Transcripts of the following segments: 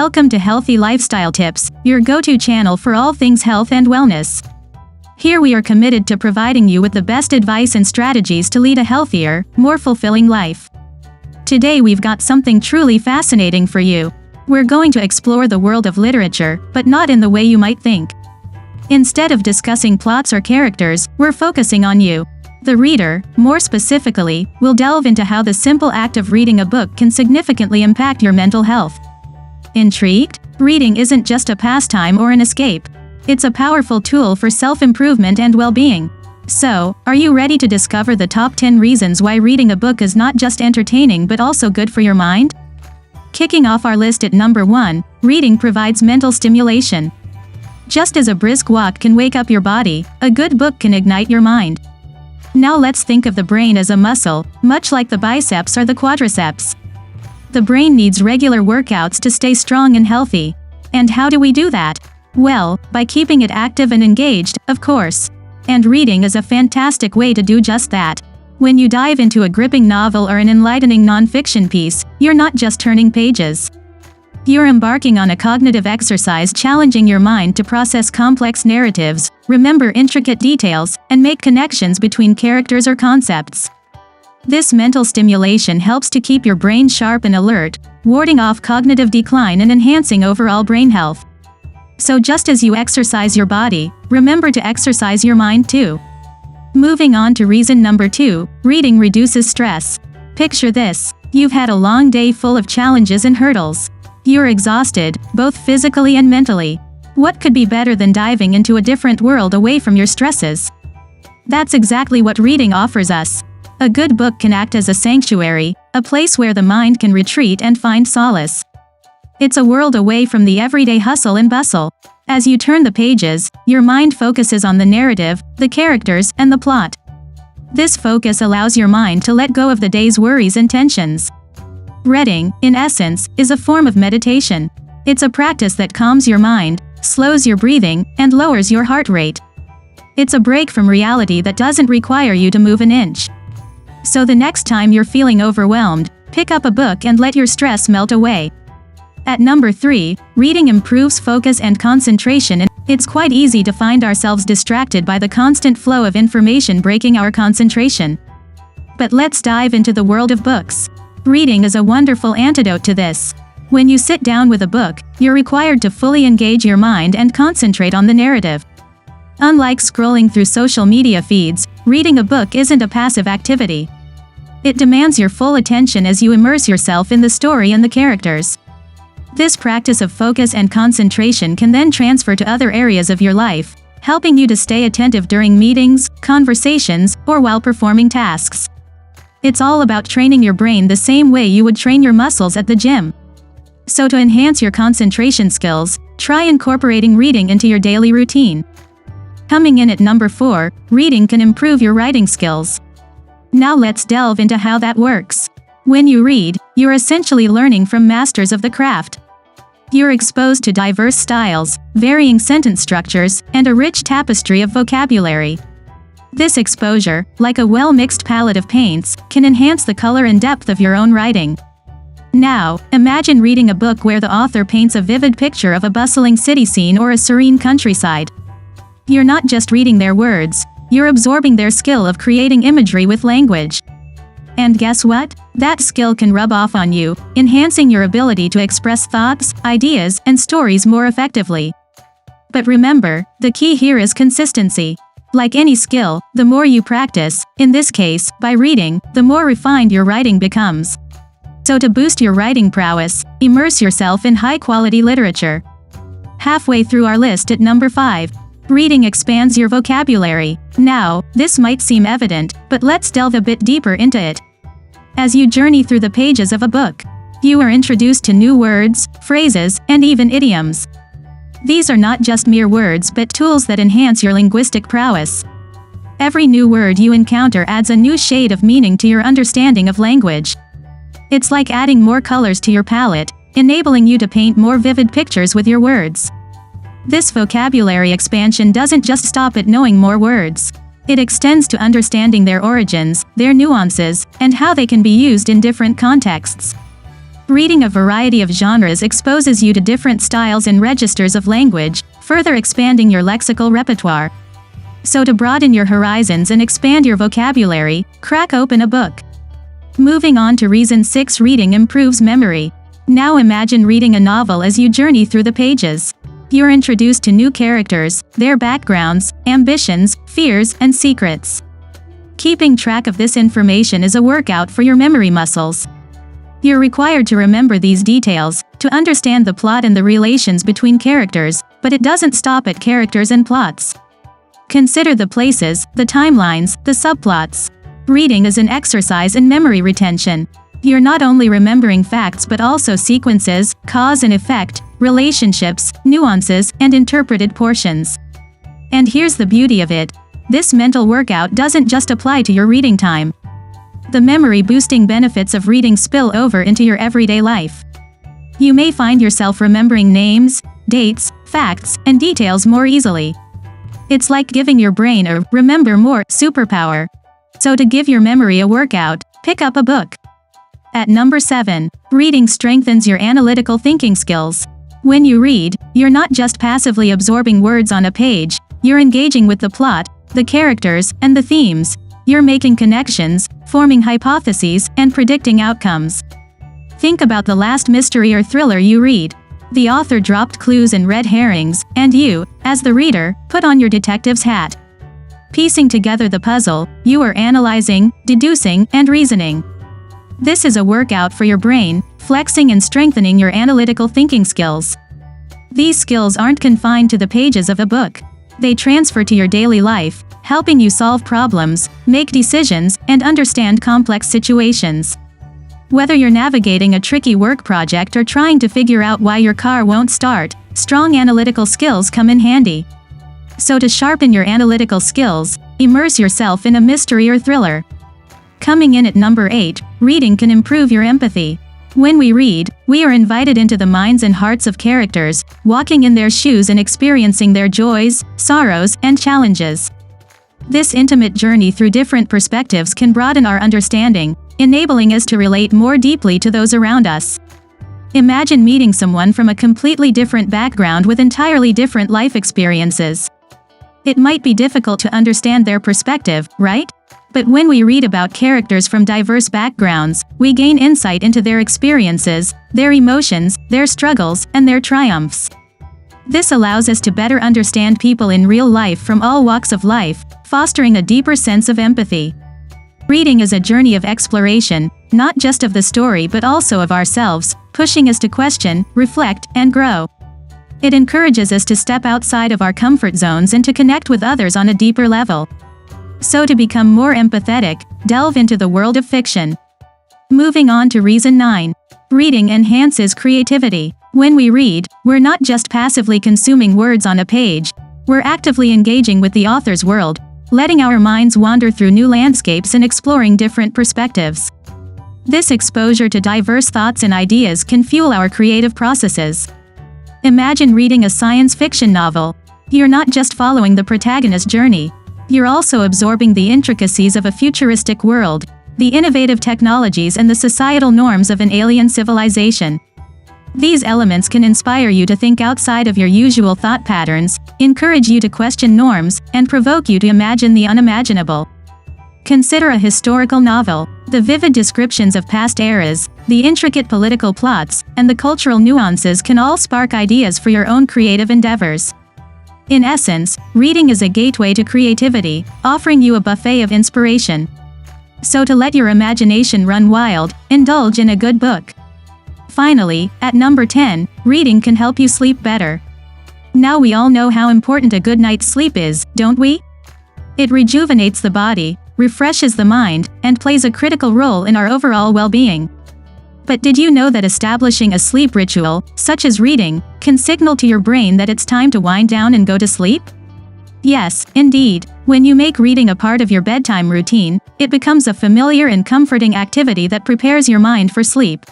Welcome to Healthy Lifestyle Tips, your go-to channel for all things health and wellness. Here we are committed to providing you with the best advice and strategies to lead a healthier, more fulfilling life. Today we've got something truly fascinating for you. We're going to explore the world of literature, but not in the way you might think. Instead of discussing plots or characters, we're focusing on you, the reader. More specifically, we'll delve into how the simple act of reading a book can significantly impact your mental health. Intrigued? Reading isn't just a pastime or an escape. It's a powerful tool for self-improvement and well-being. So, are you ready to discover the top 10 reasons why reading a book is not just entertaining but also good for your mind? Kicking off our list at number 1, reading provides mental stimulation. Just as a brisk walk can wake up your body, a good book can ignite your mind. Now let's think of the brain as a muscle, much like the biceps or the quadriceps. The brain needs regular workouts to stay strong and healthy. And how do we do that? Well, by keeping it active and engaged, of course. And reading is a fantastic way to do just that. When you dive into a gripping novel or an enlightening nonfiction piece, you're not just turning pages. You're embarking on a cognitive exercise challenging your mind to process complex narratives, remember intricate details, and make connections between characters or concepts. This mental stimulation helps to keep your brain sharp and alert, warding off cognitive decline and enhancing overall brain health. So just as you exercise your body, remember to exercise your mind too. Moving on to reason number 2, reading reduces stress. Picture this: you've had a long day full of challenges and hurdles. You're exhausted, both physically and mentally. What could be better than diving into a different world away from your stresses? That's exactly what reading offers us. A good book can act as a sanctuary, a place where the mind can retreat and find solace. It's a world away from the everyday hustle and bustle. As you turn the pages, your mind focuses on the narrative, the characters, and the plot. This focus allows your mind to let go of the day's worries and tensions. Reading, in essence, is a form of meditation. It's a practice that calms your mind, slows your breathing, and lowers your heart rate. It's a break from reality that doesn't require you to move an inch. So the next time you're feeling overwhelmed, pick up a book and let your stress melt away. At number 3, reading improves focus and concentration. It's quite easy to find ourselves distracted by the constant flow of information breaking our concentration. But let's dive into the world of books. Reading is a wonderful antidote to this. When you sit down with a book, you're required to fully engage your mind and concentrate on the narrative. Unlike scrolling through social media feeds, reading a book isn't a passive activity. It demands your full attention as you immerse yourself in the story and the characters. This practice of focus and concentration can then transfer to other areas of your life, helping you to stay attentive during meetings, conversations, or while performing tasks. It's all about training your brain the same way you would train your muscles at the gym. So to enhance your concentration skills, try incorporating reading into your daily routine. Coming in at number 4, reading can improve your writing skills. Now let's delve into how that works. When you read, you're essentially learning from masters of the craft. You're exposed to diverse styles, varying sentence structures, and a rich tapestry of vocabulary. This exposure, like a well-mixed palette of paints, can enhance the color and depth of your own writing. Now, imagine reading a book where the author paints a vivid picture of a bustling city scene or a serene countryside. You're not just reading their words, you're absorbing their skill of creating imagery with language. And guess what? That skill can rub off on you, enhancing your ability to express thoughts, ideas, and stories more effectively. But remember, the key here is consistency. Like any skill, the more you practice, in this case, by reading, the more refined your writing becomes. So to boost your writing prowess, immerse yourself in high-quality literature. Halfway through our list at number 5. Reading expands your vocabulary. Now, this might seem evident, but let's delve a bit deeper into it. As you journey through the pages of a book, you are introduced to new words, phrases, and even idioms. These are not just mere words but tools that enhance your linguistic prowess. Every new word you encounter adds a new shade of meaning to your understanding of language. It's like adding more colors to your palette, enabling you to paint more vivid pictures with your words. This vocabulary expansion doesn't just stop at knowing more words. It extends to understanding their origins, their nuances, and how they can be used in different contexts. Reading a variety of genres exposes you to different styles and registers of language, further expanding your lexical repertoire. So to broaden your horizons and expand your vocabulary, crack open a book. Moving on to reason 6, reading improves memory. Now imagine reading a novel as you journey through the pages. You're introduced to new characters, their backgrounds, ambitions, fears, and secrets. Keeping track of this information is a workout for your memory muscles. You're required to remember these details, to understand the plot and the relations between characters, but it doesn't stop at characters and plots. Consider the places, the timelines, the subplots. Reading is an exercise in memory retention. You're not only remembering facts but also sequences, cause and effect, relationships, nuances, and interpreted portions. And here's the beauty of it. This mental workout doesn't just apply to your reading time. The memory-boosting benefits of reading spill over into your everyday life. You may find yourself remembering names, dates, facts, and details more easily. It's like giving your brain a "remember more" superpower. So to give your memory a workout, pick up a book. At number 7, reading strengthens your analytical thinking skills. When you read, you're not just passively absorbing words on a page, you're engaging with the plot, the characters, and the themes. You're making connections, forming hypotheses, and predicting outcomes. Think about the last mystery or thriller you read. The author dropped clues and red herrings, and you, as the reader, put on your detective's hat. Piecing together the puzzle, you are analyzing, deducing, and reasoning. This is a workout for your brain, flexing and strengthening your analytical thinking skills. These skills aren't confined to the pages of a book. They transfer to your daily life, helping you solve problems, make decisions, and understand complex situations. Whether you're navigating a tricky work project or trying to figure out why your car won't start, strong analytical skills come in handy. So to sharpen your analytical skills, immerse yourself in a mystery or thriller. Coming in at number 8, reading can improve your empathy. When we read, we are invited into the minds and hearts of characters, walking in their shoes and experiencing their joys, sorrows, and challenges. This intimate journey through different perspectives can broaden our understanding, enabling us to relate more deeply to those around us. Imagine meeting someone from a completely different background with entirely different life experiences. It might be difficult to understand their perspective, right? But when we read about characters from diverse backgrounds, we gain insight into their experiences, their emotions, their struggles, and their triumphs. This allows us to better understand people in real life from all walks of life, fostering a deeper sense of empathy. Reading is a journey of exploration, not just of the story but also of ourselves, pushing us to question, reflect, and grow. It encourages us to step outside of our comfort zones and to connect with others on a deeper level. So to become more empathetic, delve into the world of fiction. Moving on to reason 9. Reading enhances creativity. When we read, we're not just passively consuming words on a page, we're actively engaging with the author's world, letting our minds wander through new landscapes and exploring different perspectives. This exposure to diverse thoughts and ideas can fuel our creative processes. Imagine reading a science fiction novel. You're not just following the protagonist's journey, you're also absorbing the intricacies of a futuristic world, the innovative technologies and the societal norms of an alien civilization. These elements can inspire you to think outside of your usual thought patterns, encourage you to question norms, and provoke you to imagine the unimaginable. Consider a historical novel. The vivid descriptions of past eras, the intricate political plots, and the cultural nuances can all spark ideas for your own creative endeavors. In essence, reading is a gateway to creativity, offering you a buffet of inspiration. So to let your imagination run wild, indulge in a good book. Finally, at number 10, reading can help you sleep better. Now we all know how important a good night's sleep is, don't we? It rejuvenates the body, refreshes the mind, and plays a critical role in our overall well-being. But did you know that establishing a sleep ritual, such as reading, can signal to your brain that it's time to wind down and go to sleep? Yes, indeed. When you make reading a part of your bedtime routine, it becomes a familiar and comforting activity that prepares your mind for sleep.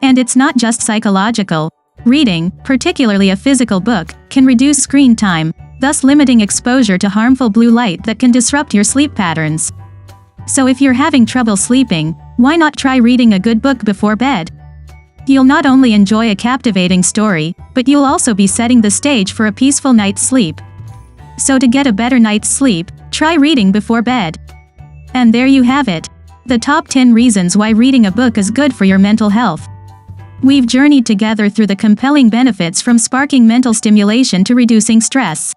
And it's not just psychological. Reading, particularly a physical book, can reduce screen time, thus limiting exposure to harmful blue light that can disrupt your sleep patterns. So if you're having trouble sleeping, why not try reading a good book before bed? You'll not only enjoy a captivating story, but you'll also be setting the stage for a peaceful night's sleep. So to get a better night's sleep, try reading before bed. And there you have it. The top 10 reasons why reading a book is good for your mental health. We've journeyed together through the compelling benefits from sparking mental stimulation to reducing stress.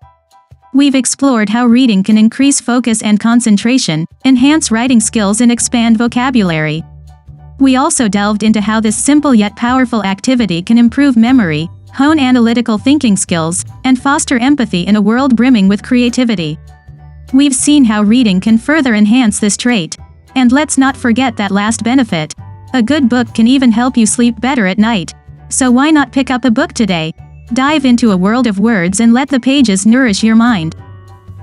We've explored how reading can increase focus and concentration, enhance writing skills and expand vocabulary. We also delved into how this simple yet powerful activity can improve memory, hone analytical thinking skills, and foster empathy in a world brimming with creativity. We've seen how reading can further enhance this trait. And let's not forget that last benefit. A good book can even help you sleep better at night. So why not pick up a book today? Dive into a world of words and let the pages nourish your mind.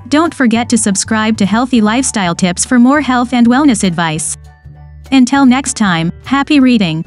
Don't forget to subscribe to Healthy Lifestyle Tips for more health and wellness advice. Until next time, happy reading.